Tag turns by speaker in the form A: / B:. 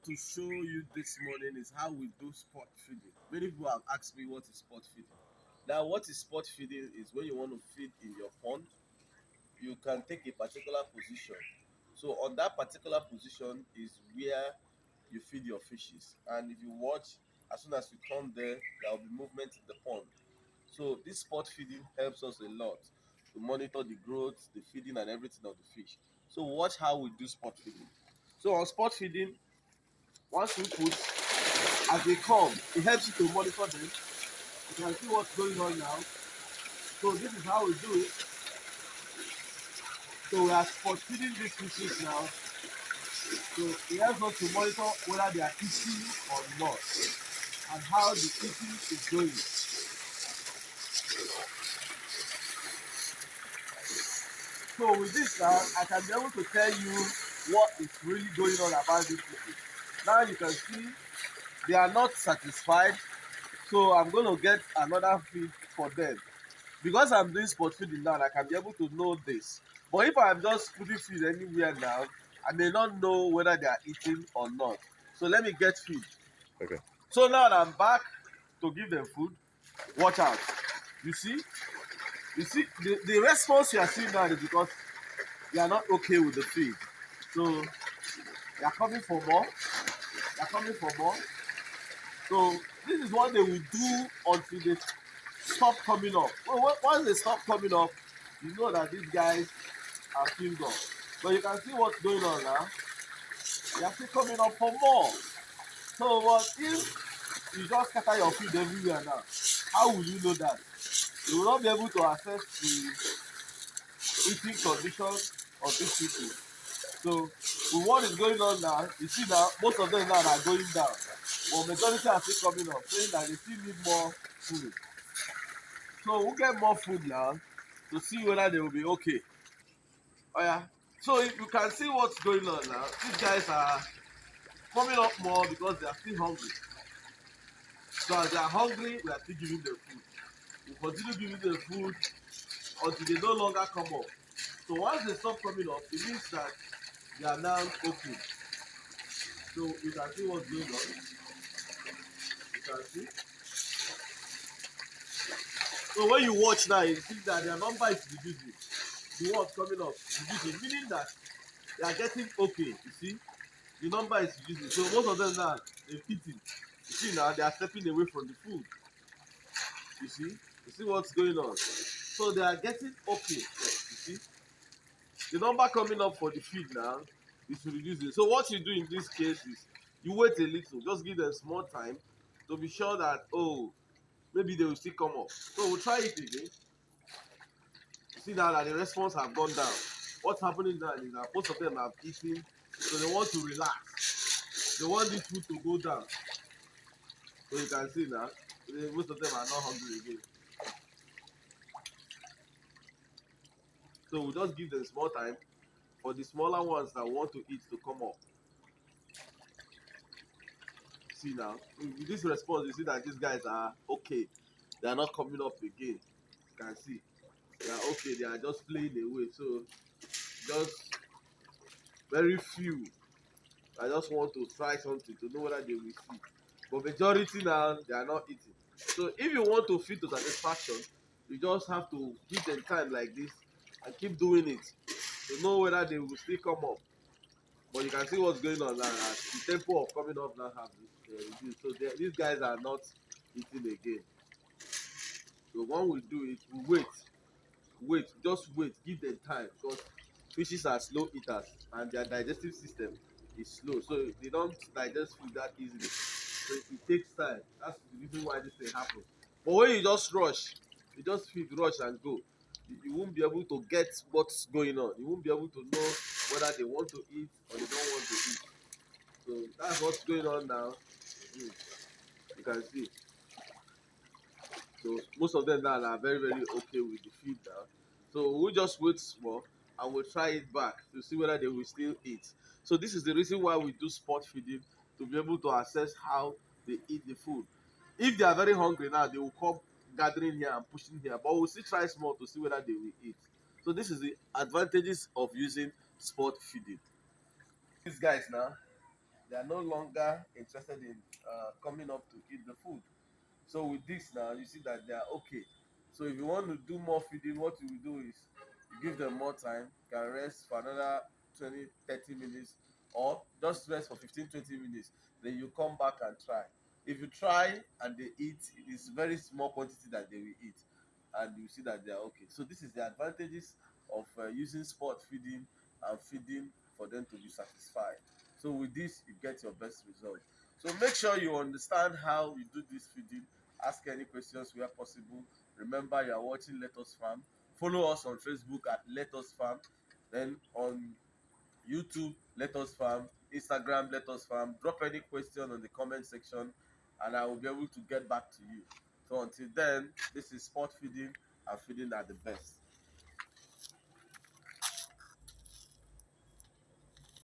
A: to show you this morning is how we do spot feeding. Many people have asked me what is spot feeding. Now, what is spot feeding is when you want to feed in your pond, you can take a particular position. So on that particular position is where you feed your fishes. And if you watch, as soon as you turn there will be movement in the pond. So this spot feeding helps us a lot to monitor the growth, the feeding, and everything of the fish. So watch how we do spot feeding. So on spot feeding, once we put, as they come, it helps you to monitor them. You can see what's going on now. So this is how we do it. So we are spot feeding these fishes now. So it helps us to monitor whether they are eating or not and how the eating is going. So with this now, I can be able to tell you what is really going on about these fishes. Now you can see they are not satisfied. So I'm going to get another feed for them. Because I'm doing spot feeding now, I can be able to know this. But if I'm just putting feed anywhere now, I may not know whether they are eating or not. So let me get feed.
B: Okay.
A: So now that I'm back to give them food, watch out. You see? You see, the response you are seeing now is because they are not okay with the feed. So they are coming for more. They are coming for more. So this is what they will do until they stop coming up. Well, once they stop coming up, you know that these guys are filled up. But you can see what's going on now. They are still coming up for more. So what if you just scatter your feed everywhere now? How will you know that? You will not be able to assess the eating condition of these people. So with what is going on now, you see now most of them now are going down. But majority are still coming up, saying that they still need more food. So we'll get more food now to see whether they will be okay. Oh yeah. So if you can see what's going on now, these guys are coming up more because they are still hungry. So as they are hungry, we are still giving them food. We continue giving them food until they no longer come up. So once they stop coming up, it means that they are now okay. So you can see what's going on. You can see. So when you watch now, you see that their number is reducing. The ones coming up reducing, meaning that they are getting okay. You see, the number is reducing. So most of them now they're eating. You see now they are stepping away from the food. You see what's going on. So they are getting okay. You see, the number coming up for the feed now is reducing. So what you do in this case is you wait a little, just give them small time to be sure that maybe they will still come up. So we'll try it again. You see now that the response have gone down. What's happening now is that most of them have eaten, so they want to relax. They want this food to go down. So you can see now, most of them are not hungry again. So we'll just give them small time for the smaller ones that want to eat to come up. See now, with this response, you see that these guys are okay. They are not coming up again. You can see. They are okay, they are just playing away. So just very few. I just want to try something to know whether they will see. But majority now, they are not eating. So if you want to feed to satisfaction, you just have to give them time like this and keep doing it to know whether they will still come up. But you can see what's going on now. The tempo of coming up now have reduced. So these guys are not eating again. So one will do it, we just wait, give them time because fishes are slow eaters and their digestive system is slow. So they don't digest food that easily. So it takes time. That's the reason why this thing happens. But when you just rush, you just feed, rush and go, you won't be able to get what's going on. You won't be able to know whether they want to eat or they don't want to eat. So that's what's going on now. You can see. So most of them now are very, very okay with the feed now. So we'll just wait small and we'll try it back to see whether they will still eat. So this is the reason why we do spot feeding, to be able to assess how they eat the food. If they are very hungry now, they will come gathering here and pushing here. But we'll still try small to see whether they will eat. So this is the advantages of using spot feeding. These guys now, they are no longer interested in coming up to eat the food. So with this now, you see that they are okay. So if you want to do more feeding, what you will do is you give them more time, you can rest for another 20, 30 minutes, or just rest for 15, 20 minutes. Then you come back and try. If you try and they eat, it is very small quantity that they will eat, and you see that they are okay. So this is the advantages of using spot feeding and feeding for them to be satisfied. So with this, you get your best result. So make sure you understand how we do this feeding. Ask any questions where possible. Remember, you are watching Let Us Farm. Follow us on Facebook at Let Us Farm. Then on YouTube, Let Us Farm. Instagram, Let Us Farm. Drop any question on the comment section, and I will be able to get back to you. So until then, this is sport feeding and feeding at the best.